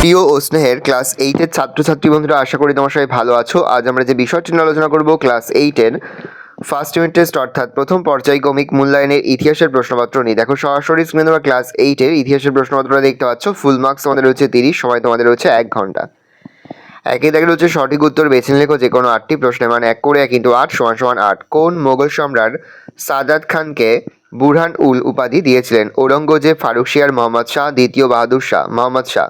প্রিয় ও স্নেহের ক্লাস 8-এর ছাত্রছাত্রী বন্ধুরা, আশা করি তোমার সবাই ভালো আছো। আজ আমরা যে বিষয়টি নিয়ে আলোচনা করব ক্লাস 8-এর ফার্স্ট ইউনিট টেস্ট অর্থাৎ প্রথম পর্যায়ক্রমিক মূল্যায়নের ইতিহাসের প্রশ্নপত্র নিয়ে। দেখো সরাসরি স্ক্রিনে তোমরা ক্লাস 8-এর ইতিহাসের প্রশ্নপত্রটা দেখতে পাচ্ছ। ফুল মার্কস তোমাদের রয়েছে 30, সময় তোমাদের রয়েছে 1 ঘন্টা। একই দেখে রয়েছে সঠিক উত্তর বেছে লেখো যে কোনো 8টি প্রশ্নের মান 1 করে 1 × 8 = 8। কোন মোগল সম্রাট সাদাত খানকে বুরহান উল উপাধি দিয়েছিলেন? ঔরঙ্গজেব, ফারুকশিয়ার, মোহাম্মদ শাহ, দ্বিতীয় বাহাদুর শাহ? মোহাম্মদ শাহ।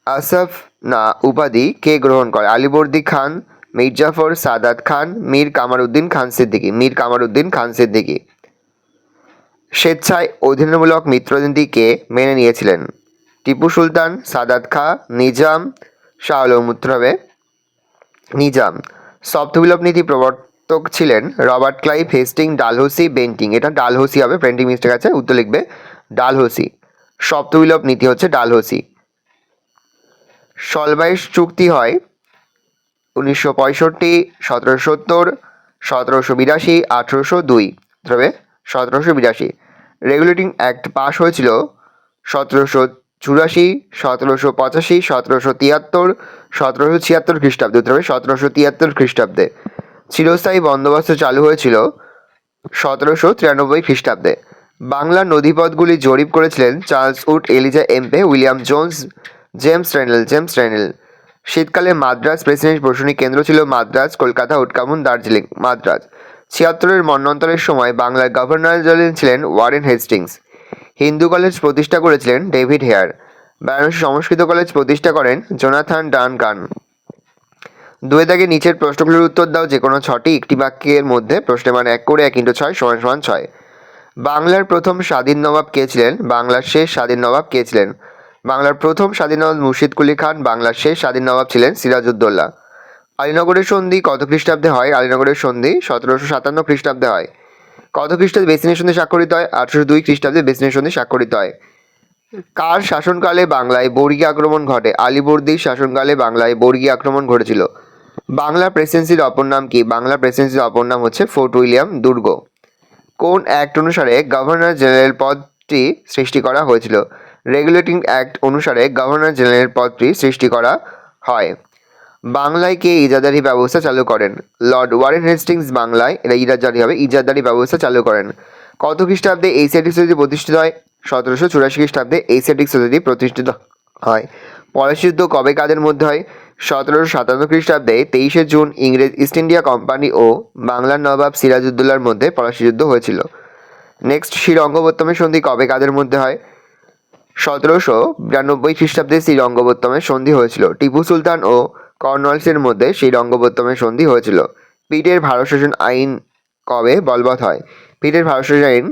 আসফ না উপাধি কে গ্রহণ করে? আলীবর্দী খান, মির্জাফর, সাদাত খান, মীর কামারউদ্দিন খান সিদ্দিকী? মীর কামারউদ্দিন খান সিদ্দিকী। স্বেচ্ছায় অধীনমূলক মিত্রনীতি কে মেনে নিয়েছিলেন? টিপু সুলতান, সাদাত খাঁ, নিজাম, শাহ আলম? উত্তর হবে নিজাম। সপ্তবিপ্লব নীতি প্রবর্তক ছিলেন Robert Clive, Hastings, Dalhousie, Bentinck? এটা ডালহৌসি হবে, প্রিন্টিং মিস্টেক আছে, উত্তর লিখবে ডালহৌসি। সপ্তবিপ্লব নীতি হচ্ছে ডালহৌসি। সলবাইস চুক্তি হয় 1965, 1770, 1782, 1802? তবে 1782। রেগুলেটিং অ্যাক্ট পাশ হয়েছিল 1784, 1785, 1773, 1776 খ্রিস্টাব্দে? তবে 1773 খ্রিস্টাব্দে। চিরস্থায়ী বন্দোবস্ত চালু হয়েছিল 1793 খ্রিস্টাব্দে। বাংলার নদীপথগুলি জরিপ করেছিলেন Charles Wood, Elijah Impey, William Jones, James Rennell. শীতকালে মাদ্রাজ প্রেসিডেন্সি প্রশাসনিক কেন্দ্র ছিল মাদ্রাজ, কলকাতা, উটকামুন, দার্জিলিং? মাদ্রাজ। 76-এর মন্বন্তরের সময় বাংলার গভর্নর জেনারেল ছিলেন ওয়ারেন হেস্টিংস। হিন্দু কলেজ প্রতিষ্ঠা করেছিলেন ডেভিড হেয়ার। বারাণসী সংস্কৃত কলেজ প্রতিষ্ঠা করেন জোনাথন ডানকান। দুয়ে দাগে নিচের প্রশ্নগুলোর উত্তর দাও যে কোনো 6টি একটি বাক্যের মধ্যে। প্রশ্নের মান 1 করে 1 × 6 = 6। বাংলার প্রথম স্বাধীন নবাব কে ছিলেন? বাংলার শেষ স্বাধীন নবাব কে ছিলেন? বাংলার প্রথম স্বাধীন নবাব মুর্শিদ কুলি খান। বাংলার শেষ স্বাধীন নবাব ছিলেন সিরাজউদ্দৌলা। আলীনগরের সন্ধি কত খ্রিস্টাব্দে হয়? আলীনগরের সন্ধি 1757 খ্রিস্টাব্দে হয়। কত খ্রিস্টাব্দে বেসিনের সন্ধি স্বাক্ষরিত হয়? 1802 খ্রিস্টাব্দে বেসিনের সন্ধি স্বাক্ষরিত হয়। কার শাসনকালে বাংলায় বর্গী আক্রমণ ঘটে? আলীবর্দীর শাসনকালে বাংলায় বর্গী আক্রমণ ঘটেছিল। বাংলা প্রেসিডেন্সির অপর নাম কি? বাংলা প্রেসিডেন্সির অপর নাম হচ্ছে ফোর্ট উইলিয়াম দুর্গ। কোন অ্যাক্ট অনুসারে গভর্নর জেনারেল পদটি সৃষ্টি করা হয়েছিল? রেগুলেটিং অ্যাক্ট অনুসারে গভর্নর জেনারেল পদটি সৃষ্টি করা হয়। বাংলায় কে ইজাদারি ব্যবস্থা চালু করেন? লর্ড ওয়ারেন হেস্টিংস বাংলায়, এটা ইজাদারি হবে, ইজাদারি ব্যবস্থা চালু করেন। কত খ্রিস্টাব্দে এশিয়াটিক সোসাইটি প্রতিষ্ঠিত হয়? 1784 খ্রিস্টাব্দে এশিয়াটিক সোসাইটি প্রতিষ্ঠিত হয়। পলাশী যুদ্ধ কবে কাদের মধ্যে হয়? 1757 খ্রিস্টাব্দে 23শে জুন ইংরেজ ইস্ট ইন্ডিয়া কোম্পানি ও বাংলার নবাব সিরাজউদ্দৌলার মধ্যে পলাশী যুদ্ধ হয়েছিল। নেক্সট, শ্রীরঙ্গপত্তমের সন্ধি কবে কাদের মধ্যে হয়? 1792 খ্রিস্টাব্দে শ্রীরঙ্গপত্তমের সন্ধি হয়েছিল। টিপু সুলতান ও কর্নওয়ালিসের মধ্যে শ্রীরঙ্গপত্তমের সন্ধি হয়েছিল। পিটের ভারত শাসন আইন কবে বলবৎ হয়? পিটের ভারত শাসন আইন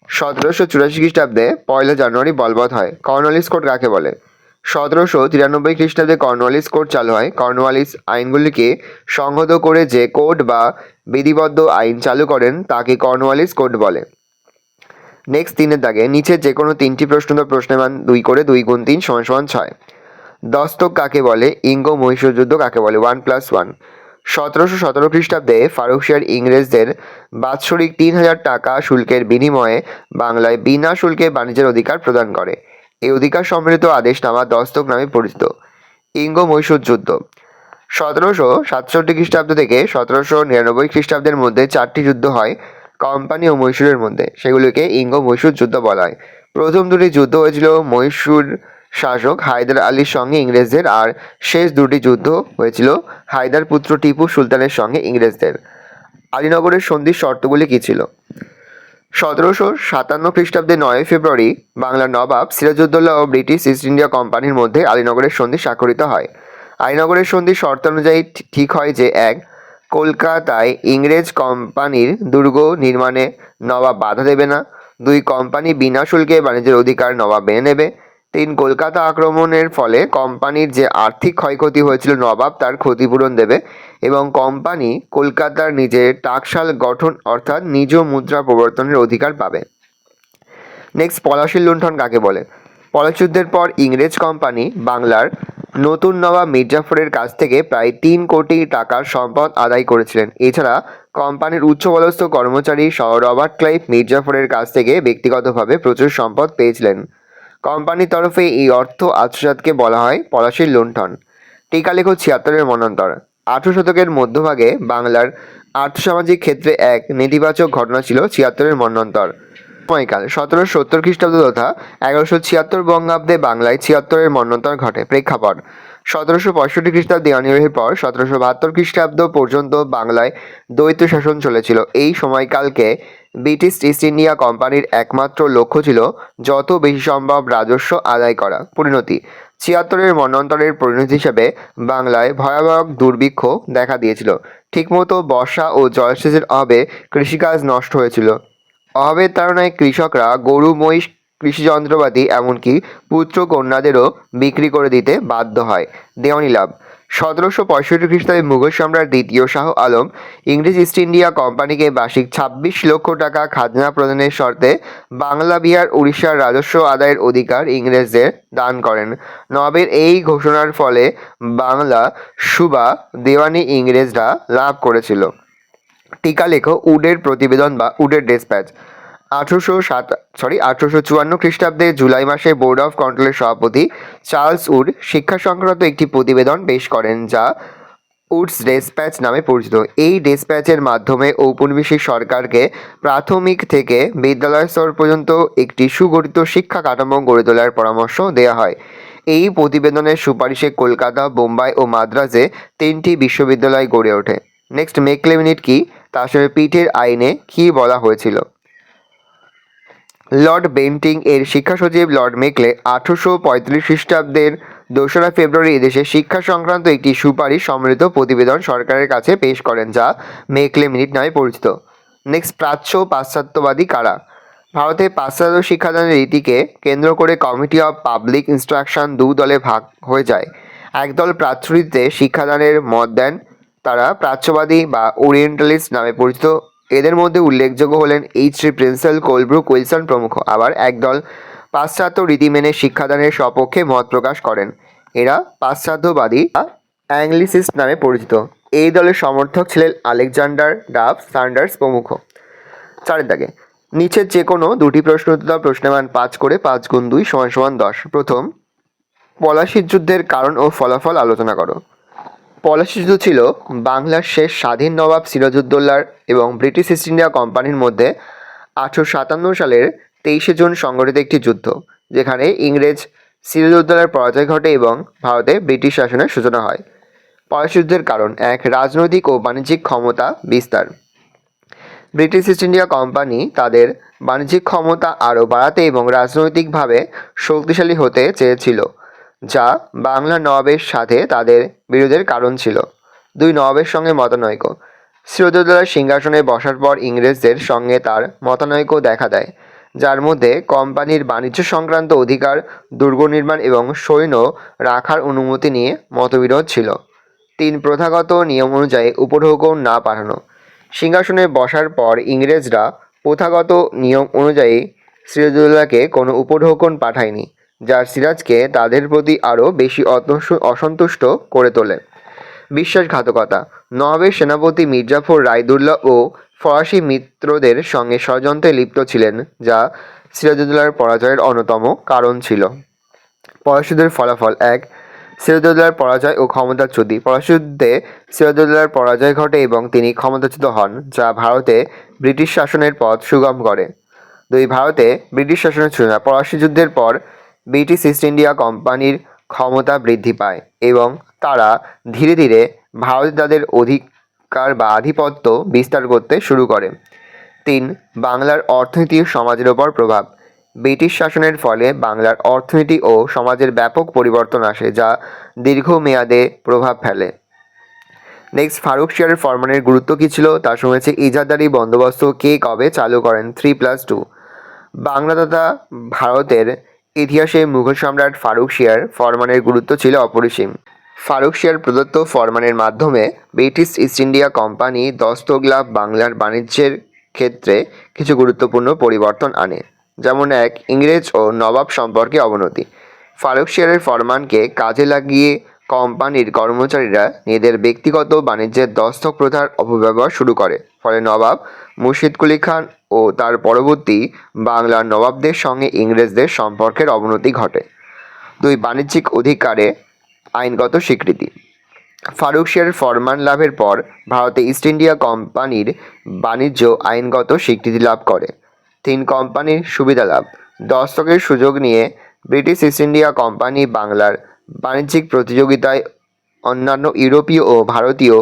1784 খ্রিস্টাব্দে 1 জানুয়ারি বলবৎ হয়। কর্নওয়ালিস কোড কাকে বলে? 1793 খ্রিস্টাব্দে কর্নওয়ালিস কোড চালু হয়। কর্নওয়ালিস আইনগুলিকে সংহত করে যে কোড বা বিধিবদ্ধ আইন চালু করেন তাকে কর্নওয়ালিস কোড বলে। নেক্সট, 3-এর দাগে নিচে যে কোনো 3টি প্রশ্নের মান 2 করে 2 × 3 = 6। দস্তক কাকে বলে? ইঙ্গ মহীশূর যুদ্ধ কাকে বলে? 1+1। 1717 খ্রিস্টাব্দে ফারুকশিয়ার ইংরেজদের বাৎসরিক 3000 টাকা শুল্কের বিনিময়ে বাংলায় বিনা শুল্কে বাণিজ্যের অধিকার প্রদান করে। এই অধিকার সম্বলিত আদেশনামা দস্তক নামে পরিচিত। ইঙ্গ মহীশূর যুদ্ধ 1767 খ্রিস্টাব্দ থেকে 1799 খ্রিস্টাব্দের মধ্যে 4টি যুদ্ধ হয় কোম্পানি ও মহীশূরের মধ্যে, সেগুলিকে ইঙ্গ মহীশূর যুদ্ধ বলা হয়। প্রথম দুটি যুদ্ধ হয়েছিল মহীশূর শাসক হায়দার আলীর সঙ্গে ইংরেজদের, আর শেষ দুটি যুদ্ধ হয়েছিল হায়দার পুত্র টিপু সুলতানের সঙ্গে ইংরেজদের। আলীনগরের সন্ধির শর্তগুলি কী ছিল? 1757 খ্রিস্টাব্দে 9 ফেব্রুয়ারি বাংলার নবাব সিরাজউদ্দৌলা ও ব্রিটিশ ইস্ট ইন্ডিয়া কোম্পানির মধ্যে আলীনগরের সন্ধি স্বাক্ষরিত হয়। আলীনগরের সন্ধির শর্ত অনুযায়ী ঠিক হয় যে 1. কলকাতায় ইংরেজ কোম্পানির দুর্গ নির্মাণে নবাব বাধা দেবে না। 2. কোম্পানি বিনা শুল্কে বাণিজ্যের অধিকার নবাব মেনে নেবে। 3. কলকাতা আক্রমণের ফলে কোম্পানির যে আর্থিক ক্ষয়ক্ষতি হয়েছিল নবাব তার ক্ষতিপূরণ দেবে এবং কোম্পানি কলকাতার নিজের টাকশাল গঠন অর্থাৎ নিজ মুদ্রা প্রবর্তনের অধিকার পাবে। নেক্সট, পলাশীর লুণ্ঠন কাকে বলে? পলাশী যুদ্ধের পর ইংরেজ কোম্পানি বাংলার নতুন নবাব মির্জাফরের কাছ থেকে প্রায় 3 কোটি টাকার সম্পদ আদায় করেছিলেন। এছাড়া কোম্পানির উচ্চপদস্থ কর্মচারী সহ রবার্ট ক্লাইভ মির্জাফরের কাছ থেকে ব্যক্তিগতভাবে প্রচুর সম্পদ পেয়েছিলেন। কোম্পানির তরফে এই অর্থ আত্মসাৎকে বলা হয় পলাশির লুণ্ঠন। টিকা লেখো ৭৬-এর মন্বন্তর। ১৮ শতকের মধ্যভাগে বাংলার আর্থসামাজিক ক্ষেত্রে এক নেতিবাচক ঘটনা ছিল ৭৬-এর মন্বন্তর। সময়কাল ১৭৭০ খ্রিস্টাব্দ তথা ১১৭৬ বঙ্গাব্দে বাংলায় ৭৬-এর মন্বন্তর ঘটে। প্রেক্ষাপট ১৭৬৫ খ্রিস্টাব্দে অনির্বাহের পর ১৭৭২ খ্রিস্টাব্দ পর্যন্ত বাংলায় দ্বৈত শাসন চলেছিল। এই সময়কালকে ব্রিটিশ ইস্ট ইন্ডিয়া কোম্পানির একমাত্র লক্ষ্য ছিল যত বেশি সম্ভব রাজস্ব আদায় করা। পরিণতি ৭৬-এর মন্বন্তরের পরিণতি হিসেবে বাংলায় ভয়াবহ দুর্ভিক্ষ দেখা দিয়েছিল। ঠিকমতো বর্ষা ও জলসেচের অভাবে কৃষিকাজ নষ্ট হয়েছিল। অভাবের তাড়নায় কৃষকরা গরু, মহিষ, কৃষিযন্ত্রপাতি এমনকি পুত্র কন্যাদেরও বিক্রি করে দিতে বাধ্য হয়। দেওয়ানি লাভ ১৭৬৫ খ্রিস্টাব্দে মুঘল সম্রাট দ্বিতীয় শাহ আলম ইংরেজ ইস্ট ইন্ডিয়া কোম্পানিকে বার্ষিক ২৬ লক্ষ টাকা খাজনা প্রদানের শর্তে বাংলা, বিহার, উড়িষ্যার রাজস্ব আদায়ের অধিকার ইংরেজদের দান করেন। নবাবের এই ঘোষণার ফলে বাংলা সুবা দেওয়ানি ইংরেজরা লাভ করেছিল। টিকা লেখো উডের প্রতিবেদন বা উডের ডেসপ্যাচ। ১৮৫৪ খ্রিস্টাব্দে জুলাই মাসে বোর্ড অফ কন্ট্রোলের সভাপতি চার্লস উড শিক্ষা সংক্রান্ত একটি প্রতিবেদন পেশ করেন যা উডস ডেসপ্যাচ নামে পরিচিত। এই ডেসপ্যাচের মাধ্যমে ঔপনিবেশিক সরকারকে প্রাথমিক থেকে বিদ্যালয় স্তর পর্যন্ত একটি সুগঠিত শিক্ষা কাঠামো গড়ে তোলার পরামর্শ দেওয়া হয়। এই প্রতিবেদনের সুপারিশে কলকাতা, বোম্বাই ও মাদ্রাজে ৩টি বিশ্ববিদ্যালয় গড়ে ওঠে। নেক্সট, মেকলে মিনিট কি, তার সাথে পিটের আইনে কি বলা হয়েছিল। লর্ড বেন্টিং এর শিক্ষা সচিব লর্ড মেকলে ১৮৩৫ খ্রিস্টাব্দের ২রা ফেব্রুয়ারি এদেশে শিক্ষা সংক্রান্ত একটি সুপারিশ সম্মিলিত প্রতিবেদন সরকারের কাছে পেশ করেন যা মেকলে মিনিট নামে পরিচিত। নেক্সট, প্রাচ্য পাশ্চাত্যবাদী কারা। ভারতে পাশ্চাত্য শিক্ষাদানের রীতিকে কেন্দ্র করে কমিটি অফ পাবলিক ইনস্ট্রাকশন দু দলে ভাগ হয়ে যায়। একদল প্রাচ্য রীতিতে শিক্ষাদানের মত দেন, তারা প্রাচ্যবাদী বা ওরিয়েন্টালিস্ট নামে পরিচিত। এদের মধ্যে উল্লেখযোগ্য হলেন এইচ.সি. প্রিন্সেল, কোলব্রুক, উইলসন প্রমুখ। আবার একদল পাশ্চাত্য রীতি মেনে শিক্ষাদানের সপক্ষে মত প্রকাশ করেন, এরা পাশ্চাত্যবাদী বা অ্যাংলিসিস্ট নামে পরিচিত। এই দলের সমর্থক ছিলেন আলেকজান্ডার ডাফ, সান্ডার্স প্রমুখ। ৪ দাগে নিচের যে কোনো দুটি প্রশ্ন উত্তর দাও। প্রশ্নের মান ৫ করে, ৫ গুণ ২ = ১০। প্রথম, পলাশির যুদ্ধের কারণ ও ফলাফল আলোচনা করো। পলাশি যুদ্ধ ছিল বাংলার শেষ স্বাধীন নবাব সিরাজউদ্দৌলার এবং ব্রিটিশ ইস্ট ইন্ডিয়া কোম্পানির মধ্যে ১৮৫৭ সালের ২৩শে জুন সংঘটিত একটি যুদ্ধ, যেখানে ইংরেজ সিরাজউদ্দৌলার পরাজয় ঘটে এবং ভারতে ব্রিটিশ শাসনের সূচনা হয়। পলাশি যুদ্ধের কারণ: ১. রাজনৈতিক ও বাণিজ্যিক ক্ষমতা বিস্তার। ব্রিটিশ ইস্ট ইন্ডিয়া কোম্পানি তাদের বাণিজ্যিক ক্ষমতা আরও বাড়াতে এবং রাজনৈতিকভাবে শক্তিশালী হতে চেয়েছিল, যা বাংলা নবাবের সাথে তাদের বিরোধের কারণ ছিল। ২. নবাবের সঙ্গে মতানৈক্য। সিরাজউদ্দৌলার সিংহাসনে বসার পর ইংরেজদের সঙ্গে তার মতানৈক্য দেখা দেয়, যার মধ্যে কোম্পানির বাণিজ্য সংক্রান্ত অধিকার, দুর্গ নির্মাণ এবং সৈন্য রাখার অনুমতি নিয়ে মতবিরোধ ছিল। ৩. প্রথাগত নিয়ম অনুযায়ী উপঢৌকন না পাঠানো। সিংহাসনে বসার পর ইংরেজরা প্রথাগত নিয়ম অনুযায়ী সিরাজউদ্দৌলাকে কোনো উপঢৌকন পাঠায়নি, যা সিরাজকে তাদের প্রতি আরও বেশি অসন্তুষ্ট করে তোলে। বিশ্বাসঘাতকতা। নবাবের সেনাপতি মির্জাফর রায়দুল্লাহ ও ফরাসি মিত্রদের সঙ্গে ষড়যন্ত্রে লিপ্ত ছিলেন, যা সিরাজউদ্দৌলার পরাজয়ের অন্যতম কারণ ছিল। পলাশি যুদ্ধের ফলাফল: ১. সিরাজউদ্দৌলার পরাজয় ও ক্ষমতাচ্যুতি। পলাশি যুদ্ধে সিরাজউদ্দৌলার পরাজয় ঘটে এবং তিনি ক্ষমতাচ্যুত হন, যা ভারতে ব্রিটিশ শাসনের পথ সুগম করে। ২. ভারতে ব্রিটিশ শাসনের সূচনা। পলাশি যুদ্ধের পর ব্রিটিশ ইস্ট ইন্ডিয়া কোম্পানির ক্ষমতা বৃদ্ধি পায় এবং তারা ধীরে ধীরে ভারতে তাদের অধিকার বা আধিপত্য বিস্তার করতে শুরু করে। ৩. বাংলার অর্থনীতি ও সমাজের ওপর প্রভাব। ব্রিটিশ শাসনের ফলে বাংলার অর্থনীতি ও সমাজের ব্যাপক পরিবর্তন আসে, যা দীর্ঘমেয়াদে প্রভাব ফেলে। নেক্সট, ফারুকশিয়ারের ফরমানের গুরুত্ব কী ছিল? তার সঙ্গে হচ্ছে ইজাদারি বন্দোবস্ত কে কবে চালু করেন? 3+2। বাংলা তথা ভারতের ইতিহাসে মুঘল সম্রাট ফারুকশিয়ার ফরমানের গুরুত্ব ছিল অপরিসীম। ফারুকশিয়ার প্রদত্ত ফরমানের মাধ্যমে ব্রিটিশ ইস্ট ইন্ডিয়া কোম্পানি দস্তগলাভ বাংলার বাণিজ্যের ক্ষেত্রে কিছু গুরুত্বপূর্ণ পরিবর্তন আনে, যেমন: ১. ইংরেজ ও নবাব সম্পর্কে অবনতি। ফারুকশিয়ারের ফরমানকে কাজে লাগিয়ে কোম্পানির কর্মচারীরা নিজেদের ব্যক্তিগত বাণিজ্যের দস্তক প্রথার অপব্যবহার শুরু করে, ফলে নবাব মুর্শিদ কুলি খান ও তার পরবর্তী বাংলার নবাবদের সঙ্গে ইংরেজদের সম্পর্কের অবনতি ঘটে। 2. বাণিজ্যিক অধিকারে আইনগত স্বীকৃতি। ফারুকশিয়ার ফরমান লাভের পর ভারতে ইস্ট ইন্ডিয়া কোম্পানির বাণিজ্য আইনগত স্বীকৃতি লাভ করে। 3. কোম্পানির সুবিধা লাভ। দস্তকের সুযোগ নিয়ে ব্রিটিশ ইস্ট ইন্ডিয়া কোম্পানি বাংলার বাণিজ্যিক প্রতিযোগিতায় অন্যান্য ইউরোপীয় ও ভারতীয়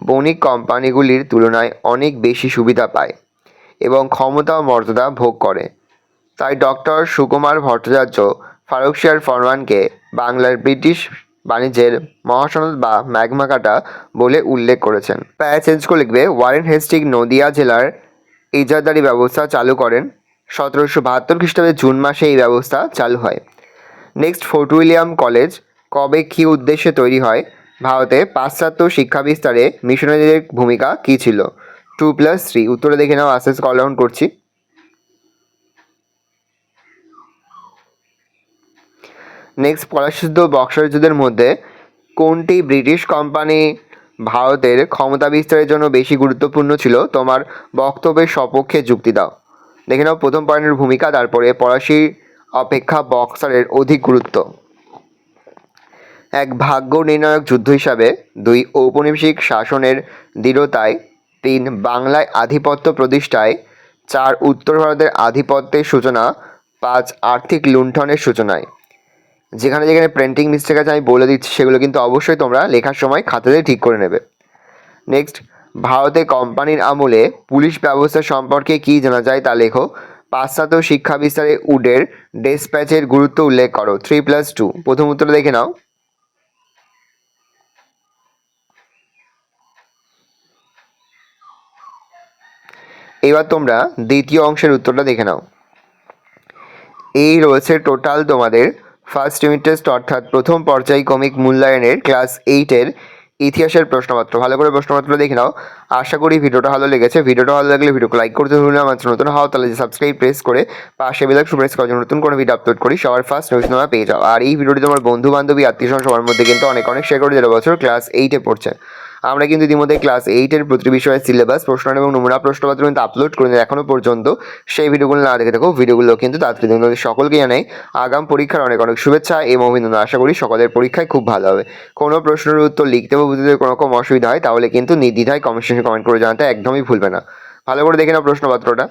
বণিক কোম্পানিগুলির তুলনায় অনেক বেশি সুবিধা পায় এবং ক্ষমতা ও মর্যাদা ভোগ করে। তাই ডক্টর সুকুমার ভট্টাচার্য ফারুকশিয়ার ফরমানকে বাংলার ব্রিটিশ বাণিজ্যের মহাসনদ বা ম্যাগনা কার্টা বলে উল্লেখ করেছেন। প্যারা চেঞ্জ করে লিখবে ওয়ারেন হেস্টিং নদিয়া জেলার ইজারদারি ব্যবস্থা চালু করেন। 1772 খ্রিস্টাব্দে জুন মাসে এই ব্যবস্থা চালু হয়। নেক্সট, ফোর্ট উইলিয়াম কলেজ কবে কী উদ্দেশ্যে তৈরি হয়? ভারতে পাশ্চাত্য শিক্ষা বিস্তারে মিশনারিদের ভূমিকা কী ছিল? 2+3 উত্তরে দেখে নাও, আস্তে আস্তে কল ডাউন করছি। নেক্সট, পলাশযুদ্ধ ও বক্সার যুদ্ধের মধ্যে কোনটি ব্রিটিশ কোম্পানি ভারতের ক্ষমতা বিস্তারের জন্য বেশি গুরুত্বপূর্ণ ছিল? তোমার বক্তব্যের সপক্ষে যুক্তি দাও। দেখে নাও প্রথম পয়েন্টের ভূমিকা, তারপরে পলাশি অপেক্ষা বক্সারের অধিক গুরুত্ব। 1. ভাগ্য নির্ণায়ক যুদ্ধ হিসাবে। 2. ঔপনিবেশিক শাসনের দৃঢ়তায়। 3. বাংলায় আধিপত্য প্রতিষ্ঠায়। 4. উত্তর ভারতের আধিপত্যের সূচনা। 5. আর্থিক লুণ্ঠনের সূচনায়। যেখানে যেখানে প্রিন্টিং মিস্টেক আছে আমি বলে দিচ্ছি, সেগুলো কিন্তু অবশ্যই তোমরা লেখার সময় খাতাতে ঠিক করে নেবে। নেক্সট, ভারতে কোম্পানির আমলে পুলিশ ব্যবস্থা সম্পর্কে কী জানা যায় তা লেখো। পাশ্চাত্য শিক্ষা বিস্তারে উডের ডেসপ্যাচের গুরুত্ব উল্লেখ করো। 3+2 প্রথম উত্তর দেখে নাও। এবার তোমরা দ্বিতীয় অংশের উত্তরটা দেখে নাও। এই রয়েছে টোটাল তোমাদের ফার্স্ট ইউনিট টেস্ট অর্থাৎ প্রথম পর্যায়ক্রমিক মূল্যায়নের ক্লাস 8-এর ইতিহাসের প্রশ্নপত্র। ভালো করে প্রশ্নপত্র দেখে নাও। আশা করি ভিডিওটা ভালো লেগেছে। ভিডিওটা ভালো লাগলে ভিডিওকে লাইক করতে ভুলো না। আমার নতুন হও তাহলে সাবস্ক্রাইব প্রেস করে পাশে বেল আইকন প্রেস করার জন্য নতুন কোনো ভিডিও আপলোড করি সবার ফার্স্ট নোটিফিকেশন তোমরা পেয়ে যাও। আর এই ভিডিওটি তোমার বন্ধু বান্ধবী আত্মীয়স্বজন সবার মধ্যে কিন্তু অনেক শেয়ার করে, যারা বছর ক্লাস 8-এ পড়ছে। আমরা কিন্তু ইতিমধ্যে ক্লাস 8-এর প্রতিটি বিষয়ের সিলেবাস, প্রশ্ন এবং নমুনা প্রশ্নপত্র কিন্তু আপলোড করে এখনও পর্যন্ত। সেই ভিডিওগুলো না দেখে থাকো, ভিডিওগুলো কিন্তু তাড়াতাড়ি তোমাদের সকলকে জানাই আগাম পরীক্ষার অনেক শুভেচ্ছা এবং অভিনন্দন। আশা করি সকলের পরীক্ষায় খুব ভালো হবে। কোনো প্রশ্নের উত্তর লিখতে বা বুঝতে কোনো রকম অসুবিধা হয় তাহলে কিন্তু নির্দ্বিধায় কমেন্ট সেকশনে কমেন্ট করে জানাতে একদমই ভুলবে না। ভালো করে দেখে নাও প্রশ্নপত্রটা।